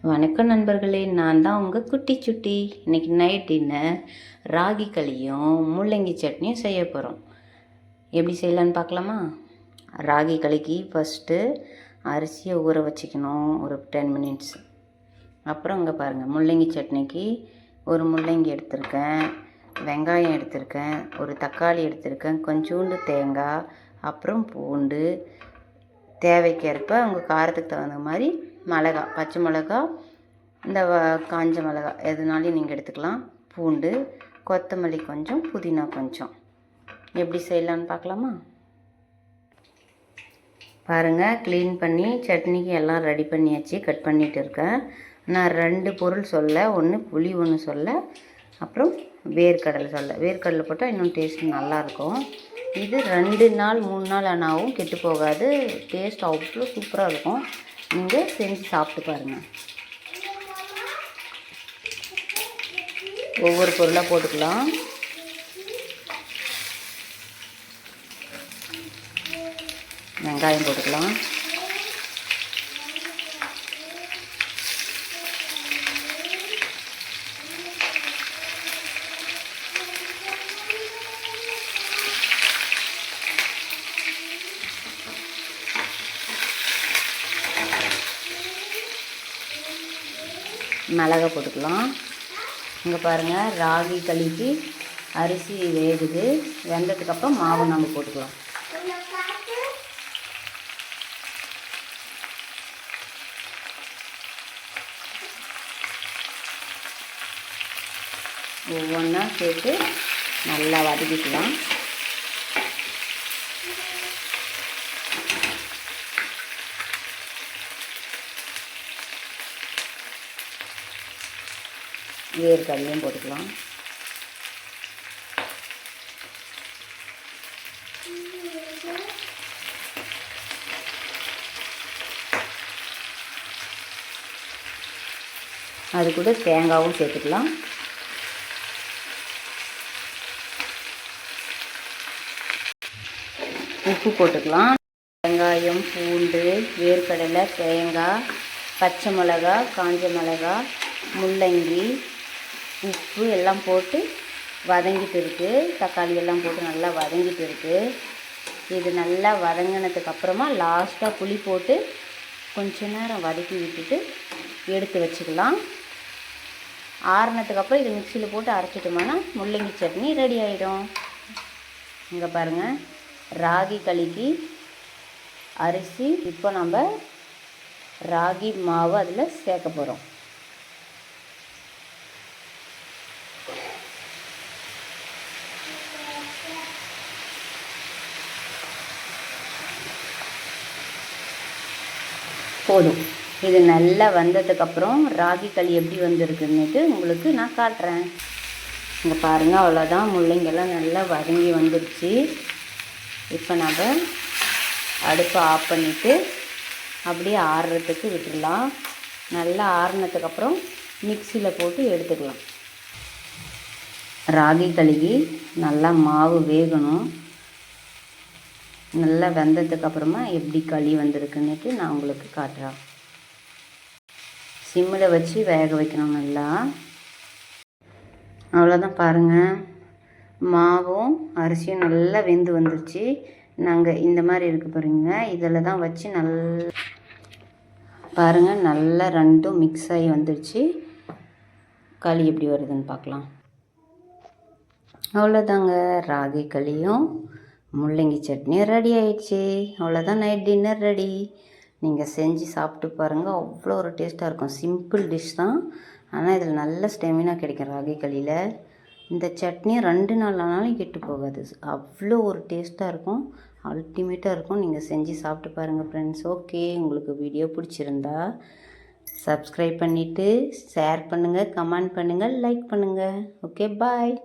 வணக்கம் நண்பர்களே, நான் தான் உங்கள் குட்டி சுட்டி. இன்றைக்கி நைட் டின்னர் ராகி களியும் முள்ளங்கி சட்னியும் செய்ய போகிறோம். எப்படி செய்யலான்னு பார்க்கலாமா? ராகி களிக்கு ஃபஸ்ட்டு அரிசியை ஊற வச்சுக்கணும் ஒரு 10 மினிட்ஸ். அப்புறம் இங்கே பாருங்கள், முள்ளங்கி சட்னிக்கு ஒரு முள்ளங்கி எடுத்திருக்கேன், வெங்காயம் எடுத்திருக்கேன், ஒரு தக்காளி எடுத்திருக்கேன், கொஞ்சோண்டு தேங்காய், அப்புறம் பூண்டு, தேவைக்கேற்ப உங்கள் காரத்துக்கு தகுந்த மாதிரி மிளகா, பச்சை மிளகா, இந்த காஞ்ச மிளகா எதுனாலும் நீங்கள் எடுத்துக்கலாம், பூண்டு, கொத்தமல்லி கொஞ்சம், புதினா கொஞ்சம். எப்படி செய்யலான்னு பார்க்கலாமா? பாருங்கள், க்ளீன் பண்ணி சட்னிக்கு எல்லாம் ரெடி பண்ணியாச்சு. கட் பண்ணிகிட்டு இருக்கேன். நான் 2 பொருள் சொல்ல, ஒன்று புளி, ஒன்று சொல்ல, அப்புறம் வேர்க்கடலை சொல்ல. வேர்க்கடலை போட்டால் இன்னும் டேஸ்ட் நல்லாயிருக்கும். இது 2 நாள் 3 நாள் ஆனாலும் கெட்டு போகாது. டேஸ்ட் அவ்வளோ சூப்பராக இருக்கும். நீங்கள் செஞ்சு சாப்பிட்டு பாருங்கள். ஒவ்வொரு பொருளாக போட்டுக்கலாம். வெங்காயம் போட்டுக்கலாம், மிளகா போட்டுக்கலாம். இங்கே பாருங்கள், ராகி களிக்கு அரிசி வேகுது. வெந்ததுக்கப்புறம் மாவு நம்ம போட்டுக்கலாம். ஒவ்வொன்றா சேர்த்து நல்லா வதக்கிக்கலாம். வேர்க்கடலையும் போட்டுக்கலாம். அது கூட தேங்காயும் சேர்த்துக்கலாம். உப்பு போட்டுக்கலாம். வெங்காயம், பூண்டு, வேர்க்கடலை, தேங்காய், பச்சை மிளகா, காஞ்ச மிளகா, முள்ளங்கி, உப்பு எல்லாம் போட்டு வதங்கிட்டு இருக்குது. தக்காளி எல்லாம் போட்டு நல்லா வதங்கிட்டு இருக்குது. இது நல்லா வதங்கினதுக்கப்புறமா லாஸ்ட்டாக புளி போட்டு கொஞ்ச நேரம் வதக்கி விட்டுட்டு எடுத்து வச்சுக்கலாம். ஆறுனதுக்கப்புறம் இது மிக்சியில் போட்டு அரைச்சிட்டோம்னா முள்ளங்கி சட்னி ரெடி ஆகிடும். இங்கே பாருங்கள், ராகி களிக்கு அரிசி. இப்போ நம்ம ராகி மாவு அதில் சேர்க்க போகிறோம். போதும். இது நல்லா வந்ததுக்கப்புறம் ராகி களி எப்படி வந்திருக்குன்னுட்டு உங்களுக்கு நான் காட்டுறேன். இங்கே பாருங்கள், அவ்வளோதான். முள்ளங்கெல்லாம் நல்லா வதங்கி வந்துடுச்சு. இப்போ நம்ம அடுப்பை ஆஃப் பண்ணிவிட்டு அப்படியே ஆறுறதுக்கு விட்டுடலாம். நல்லா ஆறுனதுக்கப்புறம் மிக்சியில் போட்டு எடுத்துக்கலாம். ராகி களிக்கு நல்லா மாவு வேகணும். நல்லா வெந்ததுக்கப்புறமா எப்படி களி வந்திருக்குன்னுட்டு நான் உங்களுக்கு காட்டுறேன். சிம்மில் வச்சு வேக வைக்கணும் நல்லா. அவ்வளோதான். பாருங்கள், மாவும் அரிசியும் நல்லா வெந்து வந்துருச்சு. நாங்கள் இந்த மாதிரி இருக்குது பாருங்க, இதில் தான் வச்சு நல்லா பாருங்கள், நல்லா ரெண்டும் மிக்ஸ் ஆகி வந்துடுச்சு. களி எப்படி வருதுன்னு பார்க்கலாம். அவ்வளோதாங்க, ராகி களியும் முள்ளங்கி சட்னி ரெடி ஆயிடுச்சு. அவ்வளோதான், நைட் டின்னர் ரெடி. நீங்கள் செஞ்சு சாப்பிட்டு பாருங்கள், அவ்வளோ ஒரு டேஸ்ட்டாக இருக்கும். சிம்பிள் டிஷ் தான், ஆனால் இதில் நல்ல ஸ்டெமினா கிடைக்கும் ராகி களியில். இந்த சட்னி 2 நாள் ஆனாலும் கெட்டு போகாது. அவ்வளோ ஒரு டேஸ்ட்டாக இருக்கும், அல்டிமேட்டாக இருக்கும். நீங்கள் செஞ்சு சாப்பிட்டு பாருங்கள் ஃப்ரெண்ட்ஸ். ஓகே, உங்களுக்கு வீடியோ பிடிச்சிருந்தா சப்ஸ்கிரைப் பண்ணிவிட்டு ஷேர் பண்ணுங்கள், கமெண்ட் பண்ணுங்கள், லைக் பண்ணுங்கள். ஓகே, பாய்.